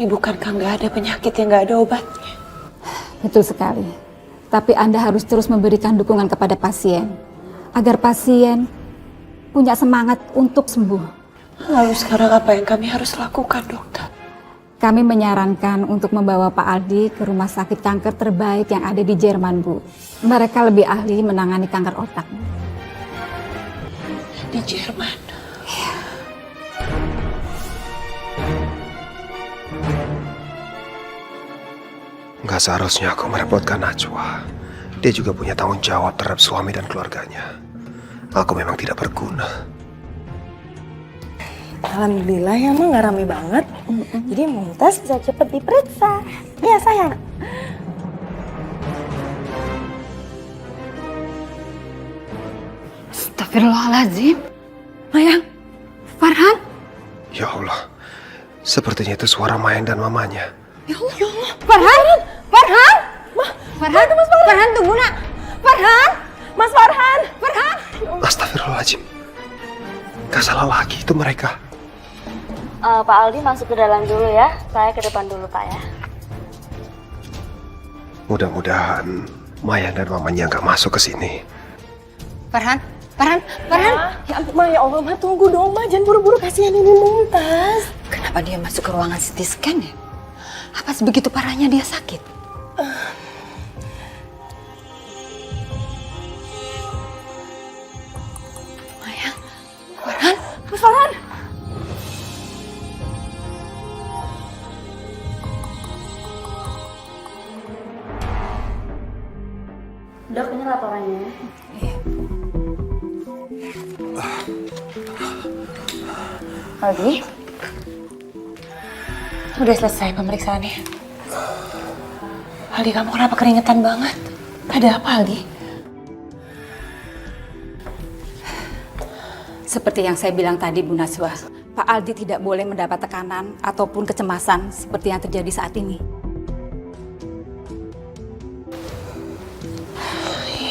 bukankah nggak ada penyakit yang nggak ada obatnya? Betul sekali. Tapi Anda harus terus memberikan dukungan kepada pasien, agar pasien punya semangat untuk sembuh. Lalu sekarang apa yang kami harus lakukan, dokter? Kami menyarankan untuk membawa Pak Aldi ke rumah sakit kanker terbaik yang ada di Jerman, Bu. Mereka lebih ahli menangani kanker otak. Di Jerman? Iya. Nggak seharusnya aku merepotkan Najwa. Dia juga punya tanggung jawab terhadap suami dan keluarganya. Aku memang tidak berguna. Alhamdulillah ya Mah, nggak rame banget. Jadi Mumtaz bisa cepet diperiksa. Iya sayang. Astagfirullahaladzim. Mayang, Farhan. Ya Allah, sepertinya itu suara Mayang dan mamanya. Ya Allah. Farhan, Farhan. Farhan, Farhan tunggu nak. Farhan, Mas Farhan. Farhan. Astagfirullahaladzim. Gak salah lagi itu mereka. Pak Aldi masuk ke dalam dulu ya. Saya ke depan dulu Pak ya. Mudah-mudahan Mayang dan mamanya nggak masuk ke sini. Farhan, Farhan, Farhan. Ya ampun, Ma, ya Allah, Ma, tunggu dong, Ma. Jangan buru-buru, kasihan ini Mumtaz. Kenapa dia masuk ke ruangan CT scan ya? Apa sebegitu parahnya dia sakit? Mayang, Farhan, Mas Farhan. Dok, ini laporannya. Aldi? Udah selesai pemeriksaannya? Aldi, kamu kenapa keringetan banget? Ada apa, Aldi? seperti yang saya bilang tadi Bu Najwa, Pak Aldi tidak boleh mendapat tekanan ataupun kecemasan seperti yang terjadi saat ini.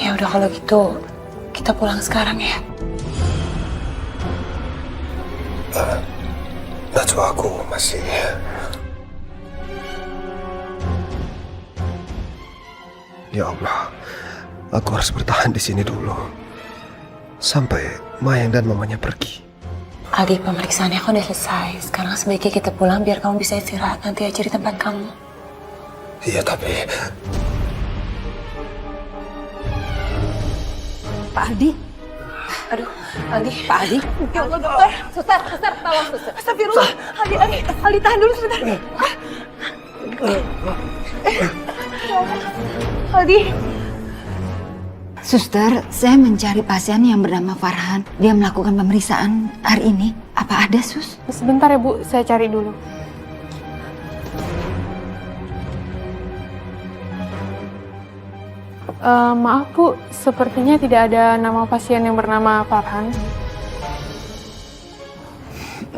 Ya udah kalau gitu, kita pulang sekarang ya. Najwa, aku masih... Ya Allah, aku harus bertahan di sini dulu sampai Mayang dan mamanya pergi. Aldi, pemeriksaannya kan udah selesai. Sekarang sebaiknya kita pulang biar kamu bisa istirahat nanti aja di tempat kamu. Iya, tapi... Pak Aldi? Aduh, Aldi. Pak Aldi? Ya Allah, dokter. Suster, tolong suster. Astagfirullah. Aldi, tahan dulu sebentar. Aldi. Suster, saya mencari pasien yang bernama Farhan. Dia melakukan pemeriksaan hari ini. Apa ada, Sus? Sebentar ya Bu, saya cari dulu. Maaf Bu, sepertinya tidak ada nama pasien yang bernama Farhan.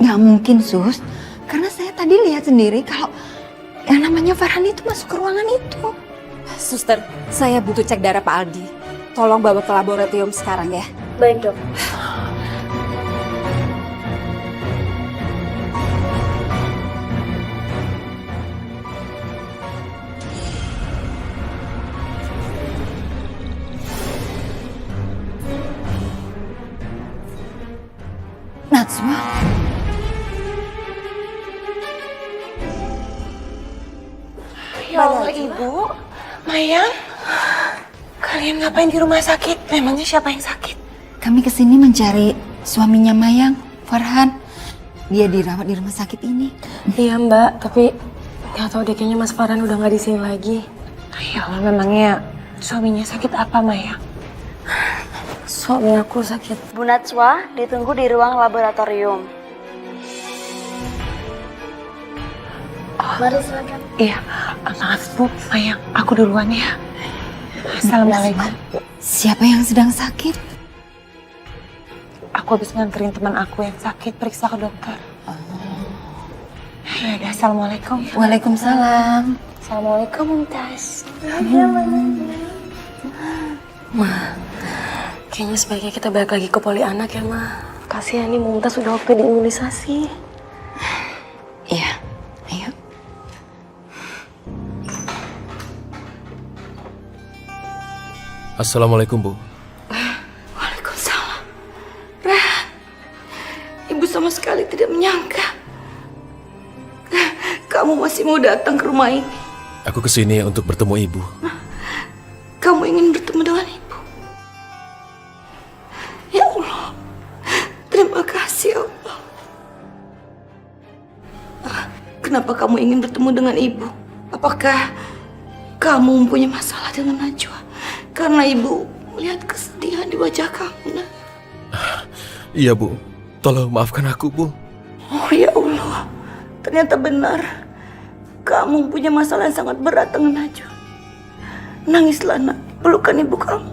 Nggak mungkin, Sus. Karena saya tadi lihat sendiri kalau yang namanya Farhan itu masuk ke ruangan itu. Suster, saya butuh cek darah Pak Aldi. Tolong bawa ke laboratorium sekarang ya. Baik dok. Najwa? Ya Allah, Ibu. Mayang? Kalian ngapain di rumah sakit? Memangnya siapa yang sakit? Kami kesini mencari suaminya Mayang, Farhan. Dia dirawat di rumah sakit ini. Iya Mbak, tapi nggak tahu deh kayaknya Mas Farhan udah nggak di sini lagi. Ya Allah, memangnya suaminya sakit apa, Mayang? Suami aku sakit. Bu Najwa ditunggu di ruang laboratorium. Mari silakan. Iya, maaf Bu, Mayang, aku duluan ya. Assalamualaikum. Siapa yang sedang sakit? Aku habis nganterin teman aku yang sakit periksa ke dokter. Ya udah, assalamualaikum. Waalaikumsalam. Assalamualaikum, Mumtaz. Kayaknya sebaiknya kita balik lagi ke poli anak ya, Ma. Kasihan nih Mumtaz udah waktu diimunisasi. Iya, ayo. Assalamualaikum, Bu. Waalaikumsalam. Rehan, Ibu sama sekali tidak menyangka kamu masih mau datang ke rumah ini. Aku kesini untuk bertemu Ibu. Kamu ingin bertemu dengan Ibu? Ya Allah, terima kasih ya Allah. Kenapa kamu ingin bertemu dengan Ibu? Apakah kamu mempunyai masalah dengan Najwa? Karena Ibu melihat kesedihan di wajah kamu, Nak. Iya, Bu. Tolong maafkan aku, Bu. Oh ya Allah, ternyata benar. Kamu punya masalah yang sangat berat dengan Najwa. Nangislah, Nak. Pelukan ibu kamu.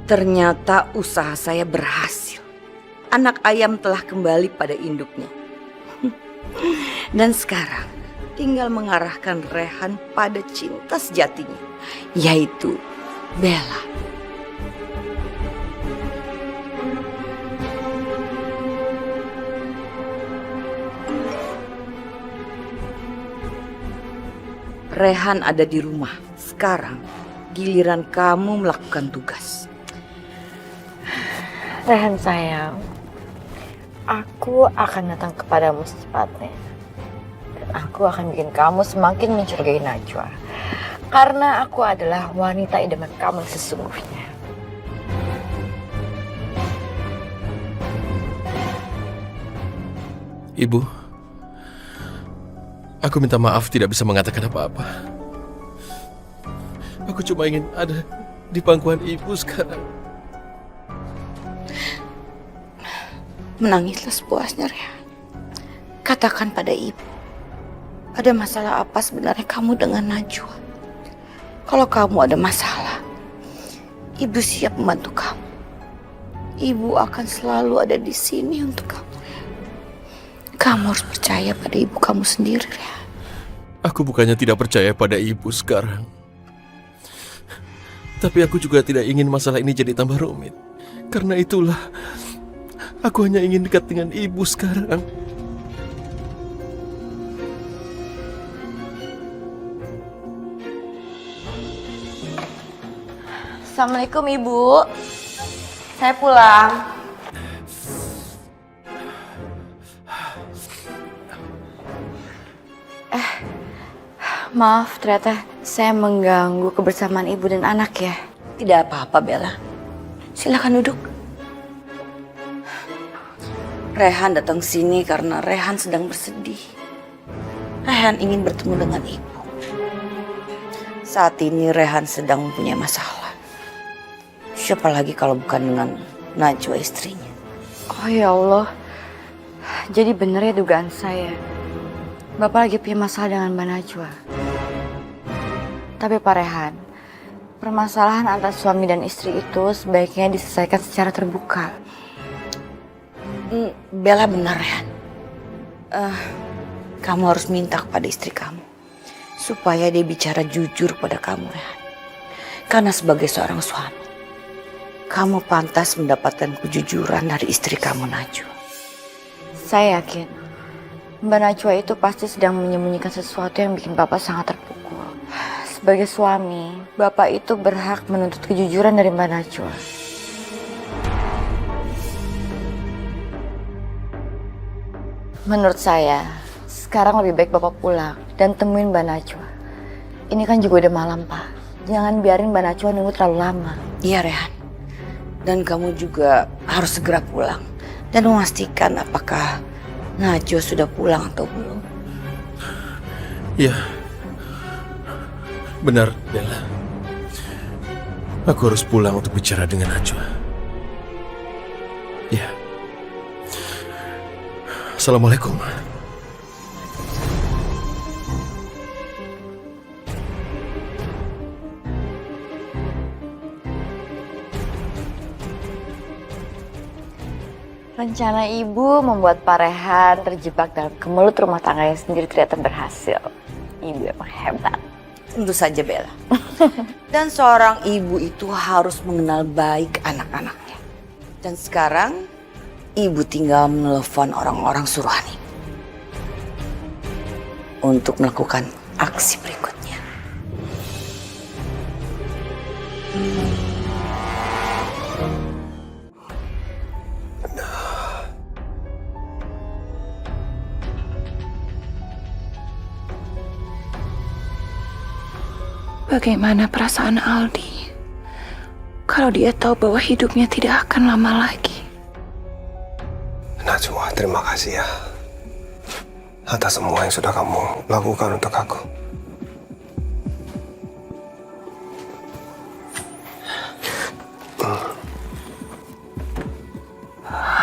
Ternyata usaha saya berhasil. Anak ayam telah kembali pada induknya. Dan sekarang tinggal mengarahkan Rehan pada cinta sejatinya, yaitu Bella. Rehan ada di rumah. Sekarang giliran kamu melakukan tugas. Rehan sayang, aku akan datang kepadamu secepatnya. Dan aku akan bikin kamu semakin mencurigai Najwa. Karena aku adalah wanita idaman kamu yang sesungguhnya. Ibu, aku minta maaf tidak bisa mengatakan apa-apa. Aku cuma ingin ada di pangkuan Ibu sekarang. Menangislah sepuasnya, Rehan. Katakan pada ibu, ada masalah apa sebenarnya kamu dengan Najwa? Kalau kamu ada masalah, ibu siap membantu kamu. Ibu akan selalu ada di sini untuk kamu. Kamu harus percaya pada ibu kamu sendiri, Rehan. Aku bukannya tidak percaya pada Ibu sekarang. Tapi aku juga tidak ingin masalah ini jadi tambah rumit. Karena itulah, aku hanya ingin dekat dengan Ibu sekarang. Assalamualaikum Ibu. Saya pulang. Maaf, ternyata saya mengganggu kebersamaan ibu dan anak ya. Tidak apa-apa, Bella. Silakan duduk. Rehan datang sini karena Rehan sedang bersedih. Rehan ingin bertemu dengan ibu. Saat ini Rehan sedang mempunyai masalah. Siapa lagi kalau bukan dengan Najwa istrinya. Oh ya Allah. Jadi benar ya dugaan saya. Bapak lagi punya masalah dengan Mbak Najwa. Tapi Pak Rehan, permasalahan antara suami dan istri itu sebaiknya diselesaikan secara terbuka. Bella benar, Rehan. Kamu harus minta kepada istri kamu supaya dia bicara jujur pada kamu, Rehan. Karena sebagai seorang suami, kamu pantas mendapatkan kejujuran dari istri kamu, Najwa. Saya yakin Mbak Najwa itu pasti sedang menyembunyikan sesuatu yang bikin Bapak sangat terpukul. Sebagai suami, Bapak itu berhak menuntut kejujuran dari Mbak Najwa. Menurut saya, sekarang lebih baik Bapak pulang dan temuin Mbak Najwa. Ini kan juga udah malam, Pak. Jangan biarin Mbak Najwa nunggu terlalu lama. Iya, Rehan. Dan kamu juga harus segera pulang dan memastikan apakah Najwa sudah pulang atau belum. Iya. Benar, Bella. Aku harus pulang untuk bicara dengan Najwa. Ya. Assalamualaikum. Rencana ibu membuat Pak Rehan terjebak dalam kemelut rumah tangganya sendiri ternyata berhasil. Ibu emang hebat. Tentu saja, Bella. Dan seorang ibu itu harus mengenal baik anak-anaknya. Dan sekarang, ibu tinggal menelepon orang-orang suruhan ibu untuk melakukan aksi berikutnya. Bagaimana perasaan Aldi kalau dia tahu bahwa hidupnya tidak akan lama lagi? Najwa, terima kasih ya atas semua yang sudah kamu lakukan untuk aku.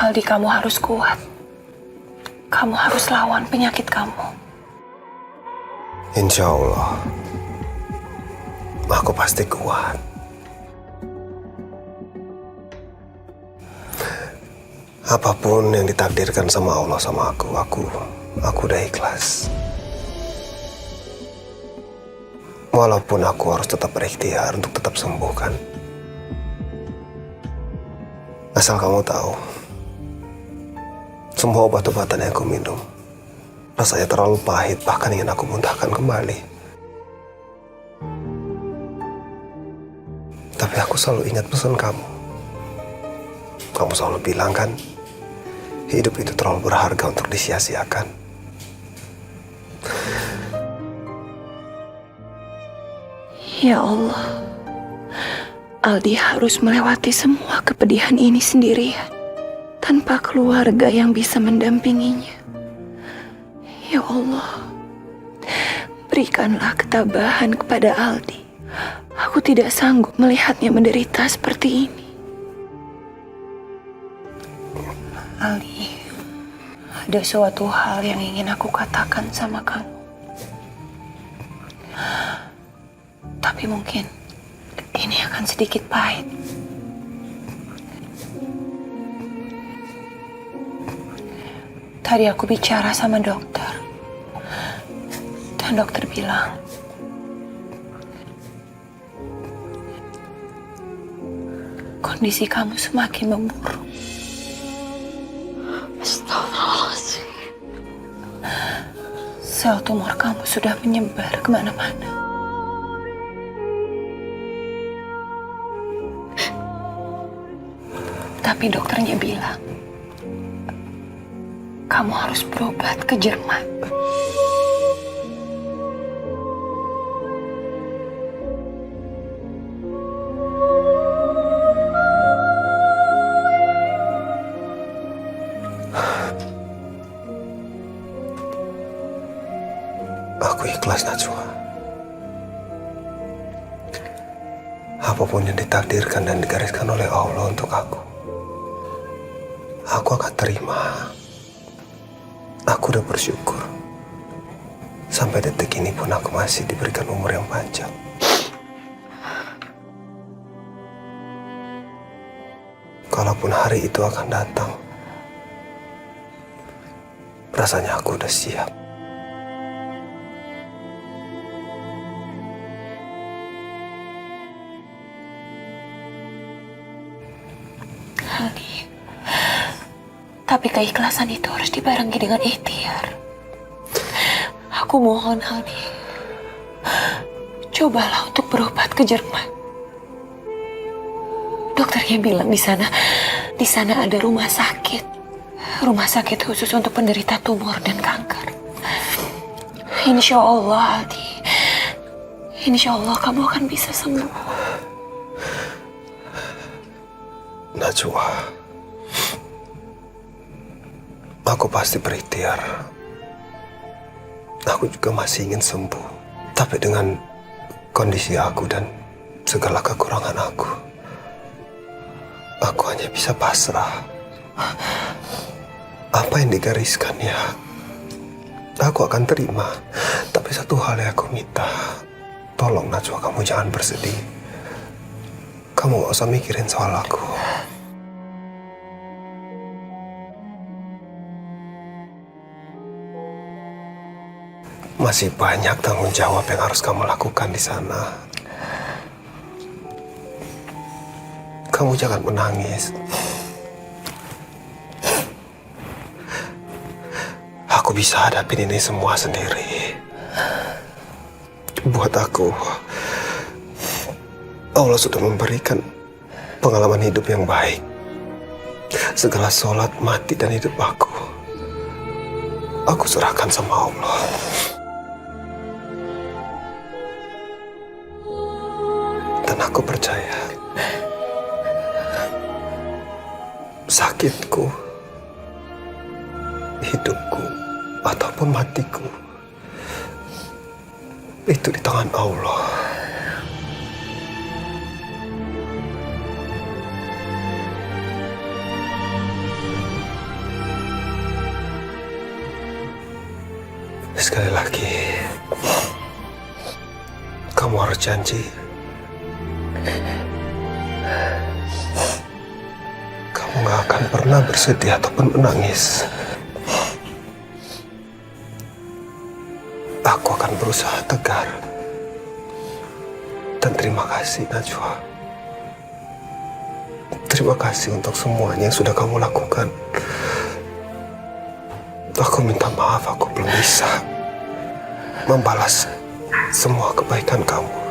Aldi, kamu harus kuat. Kamu harus lawan penyakit kamu. Insya Allah, aku pasti kuat. Apapun yang ditakdirkan sama Allah sama aku udah ikhlas. Walaupun aku harus tetap berikhtiar untuk tetap sembuh kan. Asal kamu tahu, semua obat-obatan yang aku minum rasanya terlalu pahit, bahkan ingin aku muntahkan kembali. Tapi aku selalu ingat pesan kamu. Kamu selalu bilang kan, hidup itu terlalu berharga untuk disia-siakan. Ya Allah, Aldi harus melewati semua kepedihan ini sendirian, tanpa keluarga yang bisa mendampinginya. Ya Allah, berikanlah ketabahan kepada Aldi. Aku tidak sanggup melihatnya menderita seperti ini. Aldi, ada suatu hal yang ingin aku katakan sama kamu. Tapi mungkin ini akan sedikit pahit. Tadi aku bicara sama dokter. Dan dokter bilang, kondisi kamu semakin memburuk. Astagfirullahaladzim. Sel tumor kamu sudah menyebar kemana-mana. Tapi dokternya bilang, kamu harus berobat ke Jerman. Aku ikhlas, Najwa. Apapun yang ditakdirkan dan digariskan oleh Allah untuk aku akan terima. Aku udah bersyukur. Sampai detik ini pun aku masih diberikan umur yang panjang. Kalaupun hari itu akan datang, rasanya aku udah siap. Aldi, tapi keikhlasan itu harus dibarengi dengan ikhtiar. Aku mohon, Aldi, cobalah untuk berobat ke Jerman. Dokternya bilang di sana ada rumah sakit khusus untuk penderita tumor dan kanker. Insya Allah, Aldi, insya Allah kamu akan bisa sembuh. Najwa, aku pasti berikhtiar. Aku juga masih ingin sembuh. Tapi dengan kondisi aku dan segala kekurangan aku hanya bisa pasrah. Apa yang digariskannya, aku akan terima. Tapi satu hal yang aku minta, tolong Najwa, kamu jangan bersedih. Kamu gak usah mikirin soal aku. Masih banyak tanggung jawab yang harus kamu lakukan di sana. Kamu jangan menangis. Aku bisa hadapin ini semua sendiri. Buat aku, Allah sudah memberikan pengalaman hidup yang baik. Segala sholat, mati, dan hidup aku serahkan sama Allah. Dan aku percaya sakitku, hidupku, ataupun matiku itu di tangan Allah. Sekali lagi, kamu harus janji kamu gak akan pernah bersedih ataupun menangis. Aku akan berusaha tegar. Dan terima kasih, Najwa. Terima kasih untuk semuanya yang sudah kamu lakukan. Aku minta maaf, aku belum bisa membalas semua kebaikan kamu.